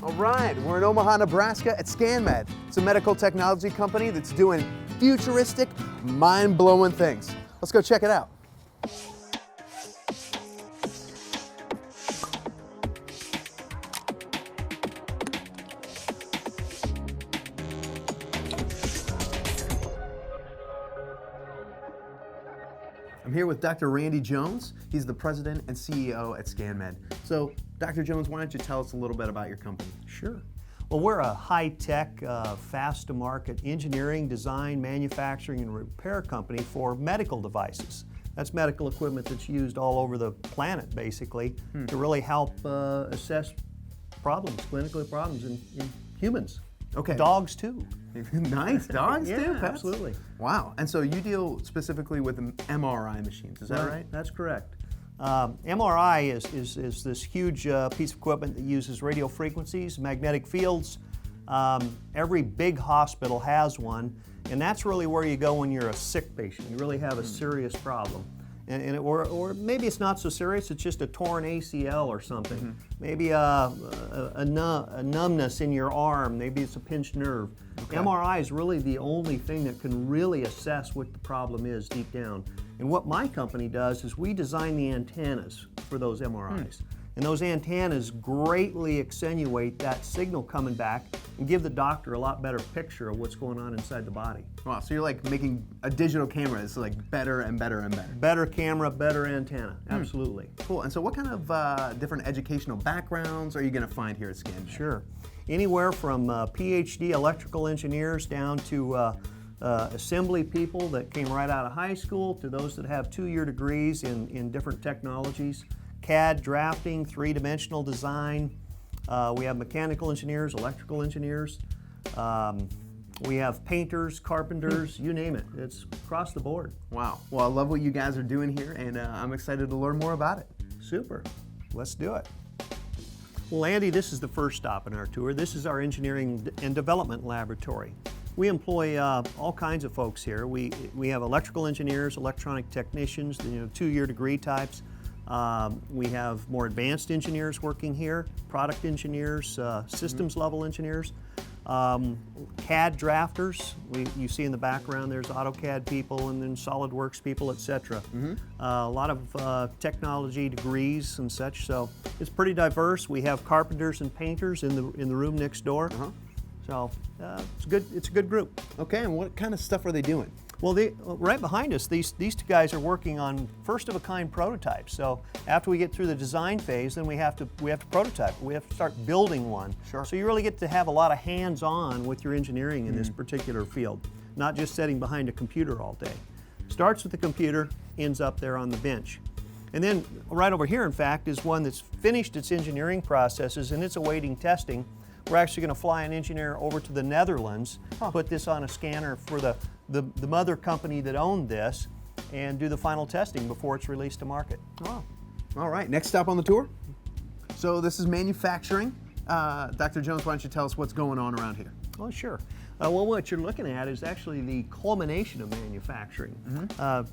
All right, we're in Omaha, Nebraska at ScanMed. It's a medical technology company that's doing futuristic, mind-blowing things. Let's go check it out. I'm here with Dr. Randy Jones. He's the president and CEO at ScanMed. So, Dr. Jones, why don't you tell us a little bit about your company? Sure. Well, we're a high-tech, fast-to-market engineering, design, manufacturing, and repair company for medical devices. That's medical equipment that's used all over the planet, basically, to really help assess problems, clinical problems in humans. Okay. Dogs, too. Nice. Dogs, Yeah, too? Pets? absolutely. Wow. And so you deal specifically with MRI machines, is that right? That's correct. MRI is this huge piece of equipment that uses radio frequencies, magnetic fields. Every big hospital has one, and that's really where you go when you're a sick patient. You really have a serious problem. Or maybe it's not so serious, it's just a torn ACL or something. Maybe a numbness in your arm, maybe it's a pinched nerve. Okay. MRI is really the only thing that can really assess what the problem is deep down. And what my company does is we design the antennas for those MRIs. And those antennas greatly accentuate that signal coming back and give the doctor a lot better picture of what's going on inside the body. Wow, so you're like making a digital camera that's like better and better and better. Better camera, better antenna, absolutely. Cool, and so what kind of different educational backgrounds are you going to find here at ScanMed? Sure. Anywhere from PhD electrical engineers down to assembly people that came right out of high school to those that have 2-year degrees in different technologies. CAD drafting, three-dimensional design. We have mechanical engineers, electrical engineers. We have painters, carpenters, you name it. It's across the board. Wow, well I love what you guys are doing here and I'm excited to learn more about it. Super, let's do it. Well, Andy, this is the first stop in our tour. This is our engineering and development laboratory. We employ all kinds of folks here. We have electrical engineers, electronic technicians, 2-year degree types. We have more advanced engineers working here, product engineers, systems level engineers, CAD drafters. You see in the background there's AutoCAD people and then SolidWorks people, etc. A lot of technology degrees and such, so it's pretty diverse. We have carpenters and painters in the room next door. So it's a good group. Okay, and what kind of stuff are they doing? Well, right behind us, these two guys are working on first-of-a-kind prototypes. So after we get through the design phase, then we have to prototype. We have to start building one. Sure. So you really get to have a lot of hands-on with your engineering in this particular field, not just sitting behind a computer all day. Starts with the computer, ends up there on the bench. And then right over here, in fact, is one that's finished its engineering processes and it's awaiting testing. We're actually going to fly an engineer over to the Netherlands, put this on a scanner for the mother company that owned this, and do the final testing before it's released to market. Oh, all right. Next stop on the tour. So this is manufacturing. Dr. Jones, why don't you tell us what's going on around here? Oh, sure. Well, what you're looking at is actually the culmination of manufacturing.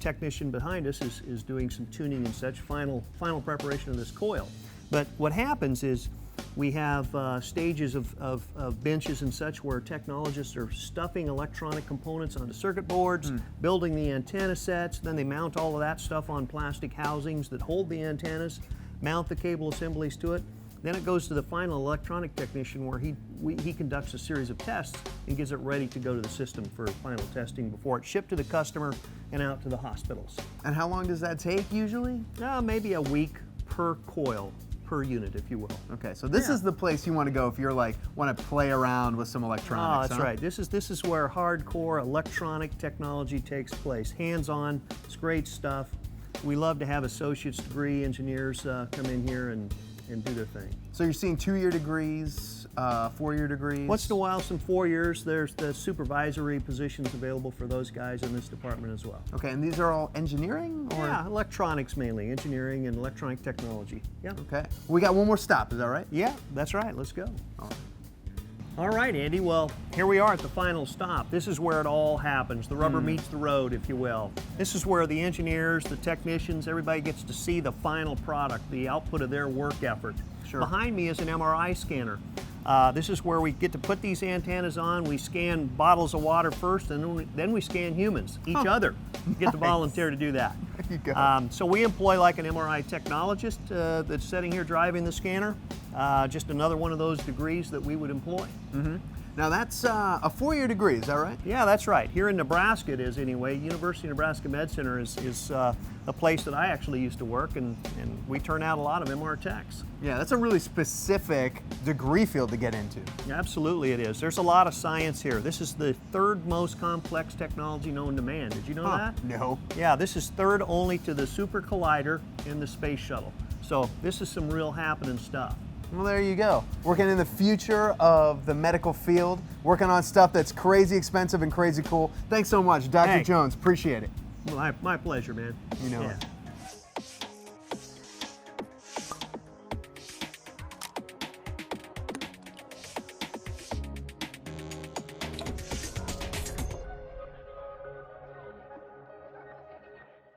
Technician behind us is doing some tuning and such, final preparation of this coil. But what happens is we have stages of benches and such where technologists are stuffing electronic components onto circuit boards, building the antenna sets, then they mount all of that stuff on plastic housings that hold the antennas, mount the cable assemblies to it. Then it goes to the final electronic technician where he conducts a series of tests and gets it ready to go to the system for final testing before it's shipped to the customer and out to the hospitals. And how long does that take usually? Maybe a week per coil. Per unit, if you will. Okay, so this is the place you want to go if you're like want to play around with some electronics. That's right. This is where hardcore electronic technology takes place. Hands-on, it's great stuff. We love to have associate's degree engineers come in here and do their thing. So you're seeing 2-year degrees, 4-year degrees? Once in a while, some 4 years. There's the supervisory positions available for those guys in this department as well. Okay, and these are all engineering? Or? Yeah, electronics mainly, engineering and electronic technology. Yeah. Okay. We got one more stop, is that right? Yeah, that's right. Let's go. All right. All right, Andy, well, here we are at the final stop. This is where it all happens. The rubber meets the road, if you will. This is where the engineers, the technicians, everybody gets to see the final product, the output of their work effort. Sure. Behind me is an MRI scanner. This is where we get to put these antennas on. We scan bottles of water first, and then we scan humans, each other. Get to volunteer to do that. There you go. So we employ like an MRI technologist that's sitting here driving the scanner. Just another one of those degrees that we would employ. Now that's a 4-year degree, is that right? Yeah, that's right. Here in Nebraska it is anyway. University of Nebraska Med Center is a place that I actually used to work, and we turn out a lot of MR techs. Yeah, that's a really specific degree field to get into. Absolutely it is. There's a lot of science here. This is the third most complex technology known to man. Did you know that? No. Yeah, this is third only to the Super Collider in the Space Shuttle. So this is some real happening stuff. Well, there you go. Working in the future of the medical field, working on stuff that's crazy expensive and crazy cool. Thanks so much, Dr. Hey. Jones. Appreciate it. My pleasure, man. You know Yeah. it.